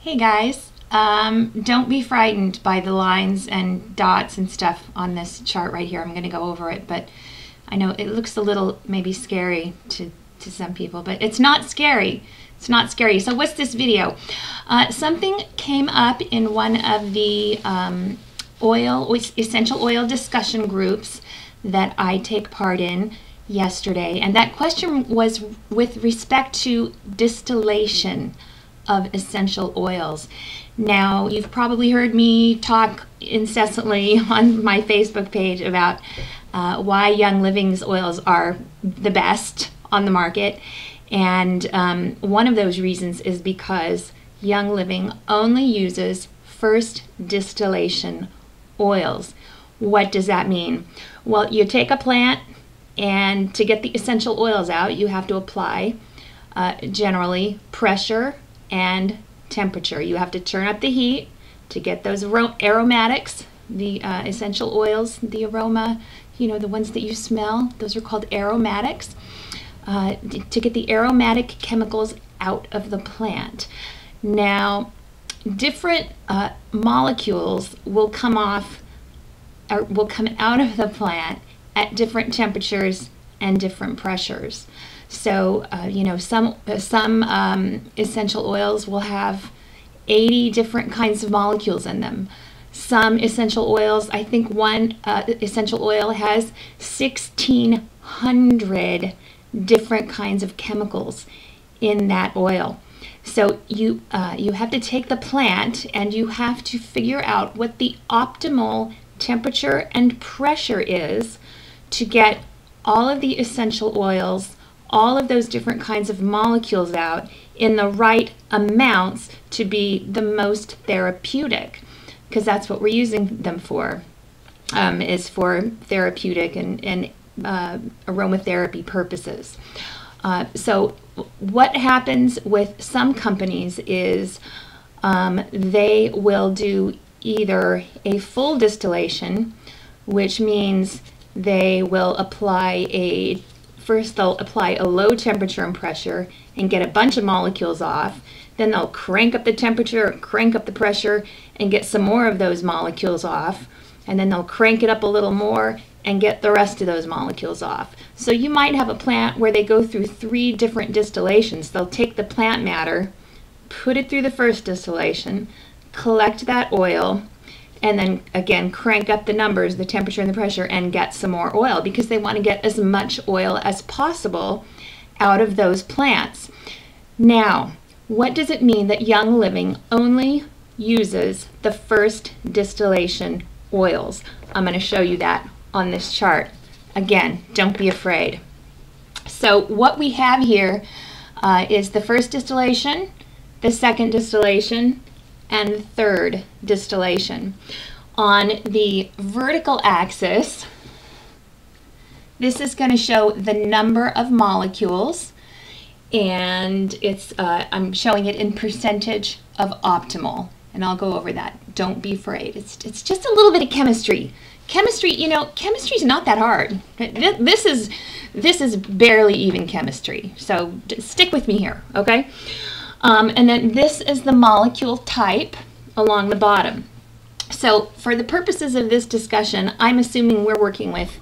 Hey guys, don't be frightened by the lines and dots and stuff on this chart right here. I'm going to go over it, but I know it looks a little maybe scary to some people, but it's not scary. It's not scary. So what's this video? Something came up in one of the essential oil discussion groups that I take part in yesterday, and that question was with respect to distillation of essential oils. Now, you've probably heard me talk incessantly on my Facebook page about why Young Living's oils are the best on the market, and one of those reasons is because Young Living only uses first distillation oils. What does that mean? Well, you take a plant, and to get the essential oils out, you have to apply generally pressure and temperature. You have to turn up the heat to get those aromatics, the essential oils, the aroma, you know, the ones that you smell. Those are called aromatics. To get the aromatic chemicals out of the plant. Now, different molecules will come off, or will come out of the plant at different temperatures and different pressures. So, you know, some essential oils will have 80 different kinds of molecules in them. Some essential oils, I think one essential oil has 1,600 different kinds of chemicals in that oil. So you have to take the plant and you have to figure out what the optimal temperature and pressure is to get all of the essential oils, all of those different kinds of molecules out in the right amounts to be the most therapeutic, because that's what we're using them for, is for therapeutic and aromatherapy purposes. So what happens with some companies is they will do either a full distillation, which means they will apply first they'll apply a low temperature and pressure and get a bunch of molecules off. Then they'll crank up the temperature, crank up the pressure, and get some more of those molecules off. And then they'll crank it up a little more and get the rest of those molecules off. So you might have a plant where they go through 3 different distillations. They'll take the plant matter, put it through the first distillation, collect that oil, and then again crank up the numbers, the temperature and the pressure, and get some more oil, because they want to get as much oil as possible out of those plants. Now, what does it mean that Young Living only uses the first distillation oils? I'm going to show you that on this chart. Again, don't be afraid. So what we have here is the first distillation, the second distillation, and third distillation. On the vertical axis, this is going to show the number of molecules, and it's I'm showing it in percentage of optimal, and I'll go over that. Don't be afraid. It's just a little bit of chemistry. Chemistry, you know, chemistry is not that hard. This is barely even chemistry. So stick with me here, okay? And then this is the molecule type along the bottom. So for the purposes of this discussion, I'm assuming we're working with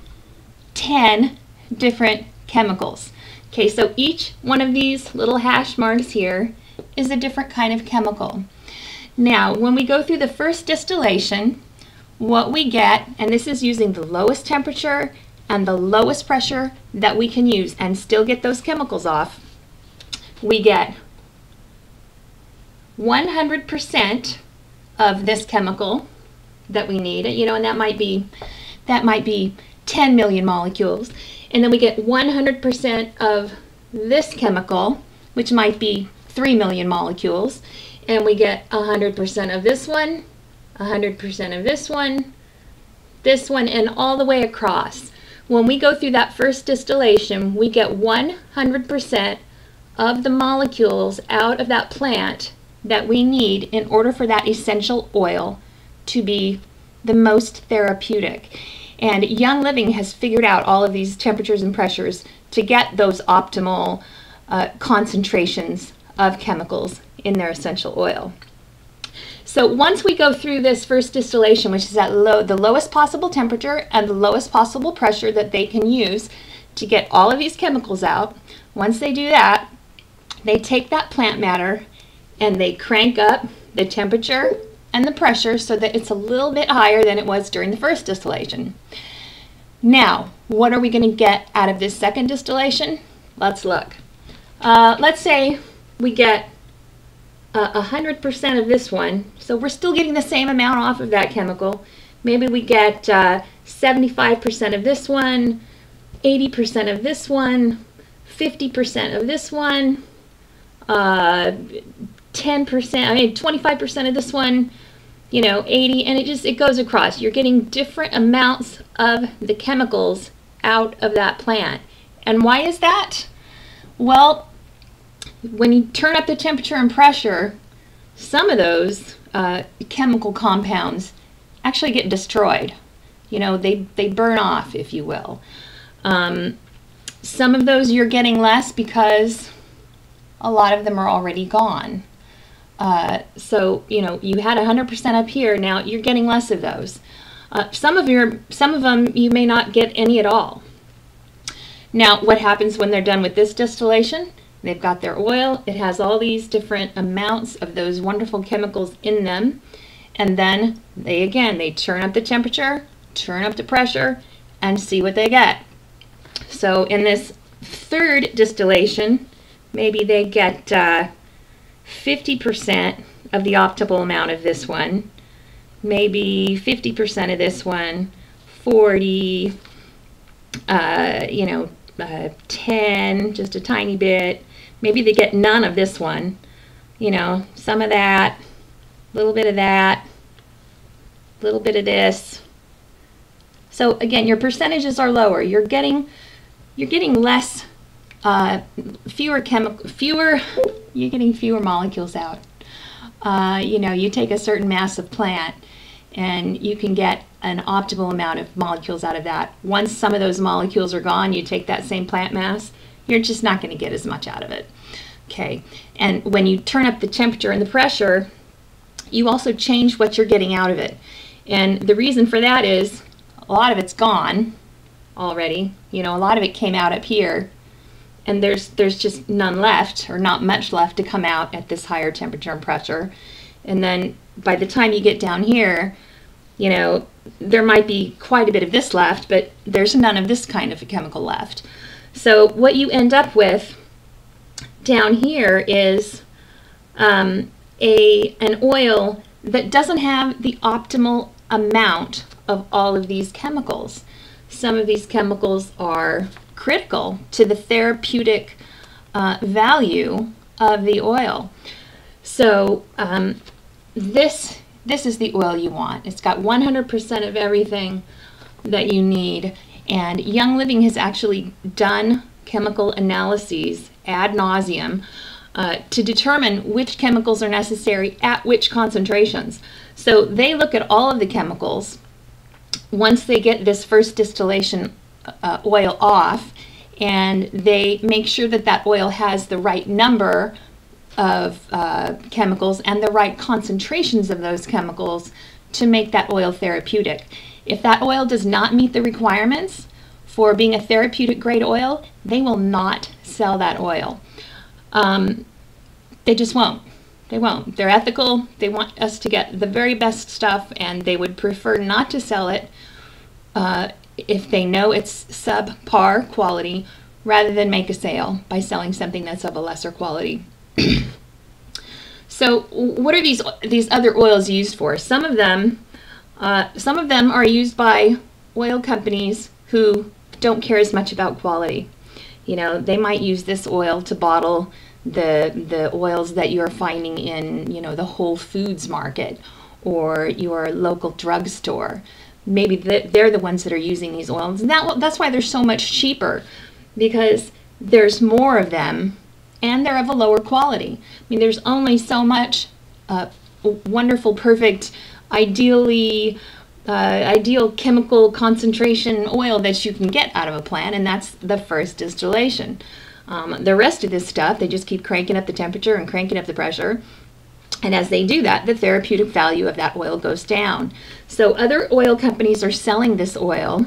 10 different chemicals. Okay, so each one of these little hash marks here is a different kind of chemical. Now, when we go through the first distillation, what we get, and this is using the lowest temperature and the lowest pressure that we can use and still get those chemicals off, we get 100% of this chemical that we need, you know, and that might be 10 million molecules. And then we get 100% of this chemical, which might be 3 million molecules. And we get 100% of this one, 100% of this one, and all the way across. When we go through that first distillation, we get 100% of the molecules out of that plant that we need in order for that essential oil to be the most therapeutic. And Young Living has figured out all of these temperatures and pressures to get those optimal concentrations of chemicals in their essential oil. So once we go through this first distillation, which is at the lowest possible temperature and the lowest possible pressure that they can use to get all of these chemicals out, once they do that, they take that plant matter and they crank up the temperature and the pressure so that it's a little bit higher than it was during the first distillation. Now, what are we going to get out of this second distillation? Let's look. Let's say we get 100% of this one, so we're still getting the same amount off of that chemical. Maybe we get 75% of this one, 80% of this one, 50% of this one, 25% of this one, 80, and it goes across. You're getting different amounts of the chemicals out of that plant. And why is that? Well, when you turn up the temperature and pressure, some of those chemical compounds actually get destroyed. They burn off, if you will. Some of those you're getting less because a lot of them are already gone. So you had 100% up here. Now you're getting less of those. Some of them you may not get any at all. Now, what happens when they're done with this distillation? They've got their oil. It has all these different amounts of those wonderful chemicals in them. And then they turn up the temperature, turn up the pressure, and see what they get. So in this third distillation, maybe they get 50% of the optimal amount of this one, maybe 50% of this one, 40, 10, just a tiny bit. Maybe they get none of this one, some of that, a little bit of that, a little bit of this. So again, your percentages are lower. You're getting less, you're getting fewer molecules out. You take a certain mass of plant and you can get an optimal amount of molecules out of that. Once some of those molecules are gone, you take that same plant mass, you're just not going to get as much out of it. Okay, and when you turn up the temperature and the pressure, you also change what you're getting out of it. And the reason for that is a lot of it's gone already. A lot of it came out up here, and there's just none left, or not much left to come out at this higher temperature and pressure. And then by the time you get down here, there might be quite a bit of this left, but there's none of this kind of a chemical left. So what you end up with down here is an oil that doesn't have the optimal amount of all of these chemicals. Some of these chemicals are critical to the therapeutic value of the oil. So this is the oil you want. It's got 100% of everything that you need. And Young Living has actually done chemical analyses ad nauseum to determine which chemicals are necessary at which concentrations. So they look at all of the chemicals once they get this first distillation oil off, and they make sure that that oil has the right number of chemicals and the right concentrations of those chemicals to make that oil therapeutic. If that oil does not meet the requirements for being a therapeutic grade oil, they will not sell that oil. They just won't. They won't. They're ethical. They want us to get the very best stuff, and they would prefer not to sell it if they know it's subpar quality, rather than make a sale by selling something that's of a lesser quality. So what are these other oils used for? Some of them are used by oil companies who don't care as much about quality. They might use this oil to bottle the oils that you're finding in the Whole Foods market or your local drugstore. Maybe they're the ones that are using these oils, and that's why they're so much cheaper, because there's more of them and they're of a lower quality. I mean, there's only so much wonderful, perfect, ideal chemical concentration oil that you can get out of a plant, and that's the first distillation. The rest of this stuff, they just keep cranking up the temperature and cranking up the pressure, And as they do that, the therapeutic value of that oil goes down. So other oil companies are selling this oil,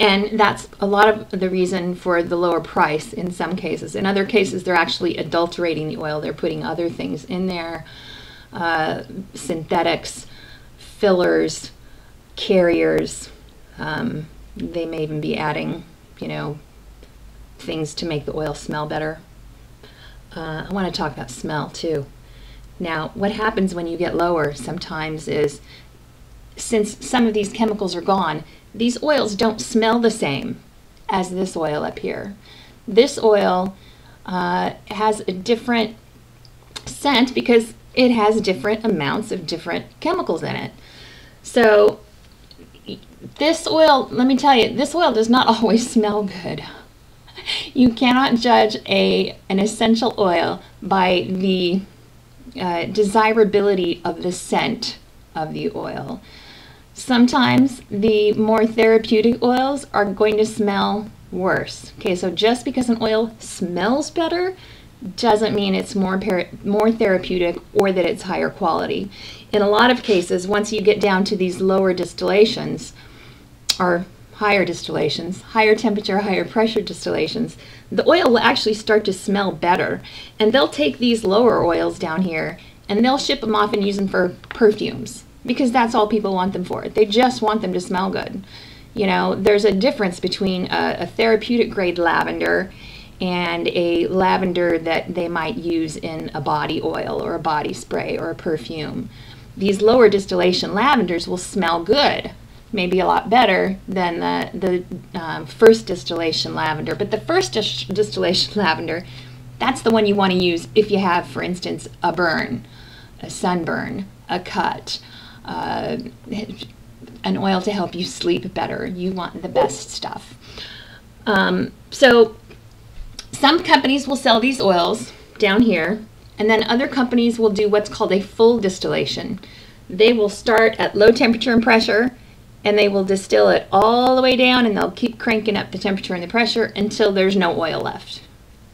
and that's a lot of the reason for the lower price in some cases. In other cases, they're actually adulterating the oil. They're putting other things in there, synthetics, fillers, carriers. They may even be adding, things to make the oil smell better. I want to talk about smell too. Now, what happens when you get lower sometimes is, since some of these chemicals are gone, these oils don't smell the same as this oil up here. This oil has a different scent because it has different amounts of different chemicals in it. So this oil, let me tell you, this oil does not always smell good. You cannot judge an essential oil by the desirability of the scent of the oil. Sometimes the more therapeutic oils are going to smell worse. Okay, so just because an oil smells better doesn't mean it's more therapeutic or that it's higher quality. In a lot of cases, once you get down to these lower distillations, or higher distillations, higher temperature, higher pressure distillations, the oil will actually start to smell better. And they'll take these lower oils down here and they'll ship them off and use them for perfumes, because that's all people want them for. They just want them to smell good. There's a difference between a therapeutic grade lavender and a lavender that they might use in a body oil or a body spray or a perfume. These lower distillation lavenders will smell good, maybe a lot better than the first distillation lavender. But the first distillation lavender, that's the one you want to use if you have, for instance, a burn, a sunburn, a cut, an oil to help you sleep better. You want the best stuff. So some companies will sell these oils down here, and then other companies will do what's called a full distillation. They will start at low temperature and pressure, and they will distill it all the way down, and they'll keep cranking up the temperature and the pressure until there's no oil left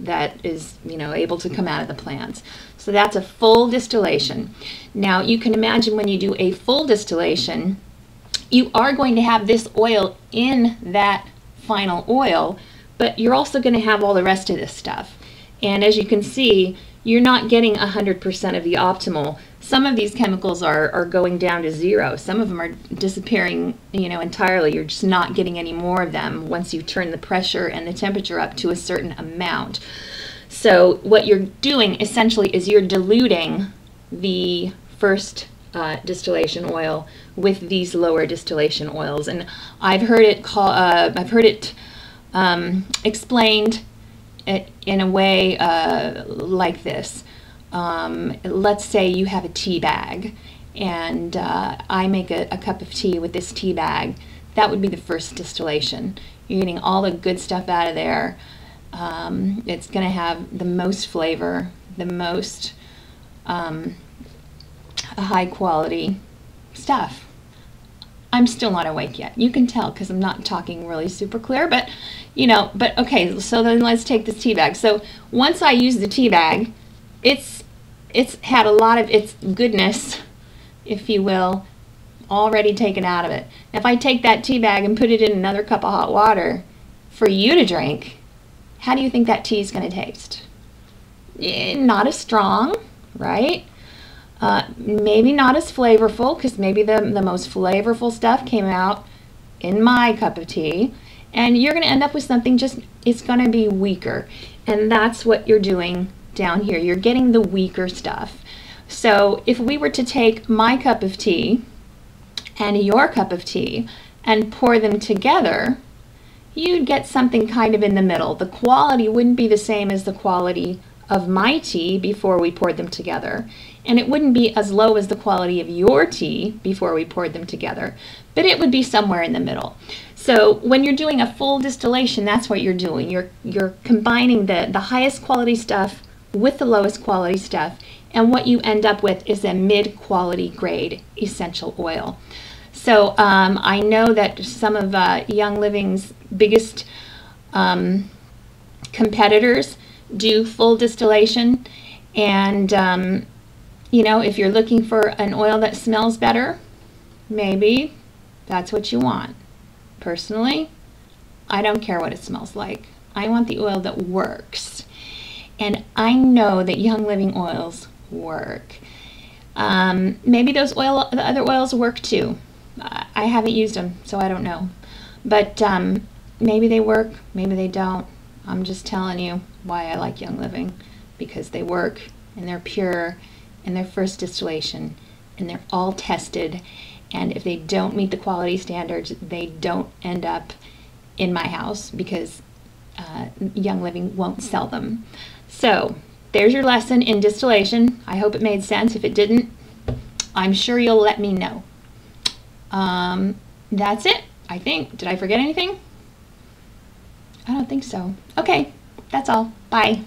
that is, able to come out of the plants. So that's a full distillation. Now, you can imagine when you do a full distillation, you are going to have this oil in that final oil, but you're also going to have all the rest of this stuff. And as you can see, you're not getting 100% of the optimal. Some of these chemicals are going down to zero. Some of them are disappearing, entirely. You're just not getting any more of them once you turn the pressure and the temperature up to a certain amount. So what you're doing essentially is you're diluting the first distillation oil with these lower distillation oils. And I've heard it explained in a way like this. Let's say you have a tea bag, and I make a cup of tea with this tea bag. That would be the first distillation. You're getting all the good stuff out of there. It's going to have the most flavor, the most high quality stuff. I'm still not awake yet. You can tell because I'm not talking really super clear, but okay, so then let's take this tea bag. So once I use the tea bag, it's had a lot of its goodness, if you will, already taken out of it. If I take that tea bag and put it in another cup of hot water for you to drink, how do you think that tea is going to taste? Not as strong, right? Maybe not as flavorful, because maybe the most flavorful stuff came out in my cup of tea, and you're going to end up with something it's going to be weaker. And that's what you're doing down here. You're getting the weaker stuff. So if we were to take my cup of tea and your cup of tea and pour them together, you'd get something kind of in the middle. The quality wouldn't be the same as the quality of my tea before we poured them together, and it wouldn't be as low as the quality of your tea before we poured them together, but it would be somewhere in the middle. So when you're doing a full distillation, that's what you're doing. You're combining the highest quality stuff with the lowest quality stuff, and what you end up with is a mid-quality grade essential oil. So I know that some of Young Living's biggest competitors do full distillation, and You know, if you're looking for an oil that smells better, maybe that's what you want. Personally, I don't care what it smells like. I want the oil that works. And I know that Young Living oils work. Maybe the other oils work too. I haven't used them, so I don't know. But maybe they work, maybe they don't. I'm just telling you why I like Young Living, because they work and they're pure and they're first distillation and they're all tested, and if they don't meet the quality standards, they don't end up in my house, because Young Living won't sell them. So there's your lesson in distillation. I hope it made sense. If it didn't, I'm sure you'll let me know. That's it, I think. Did I forget anything? I don't think so. Okay, that's all. Bye.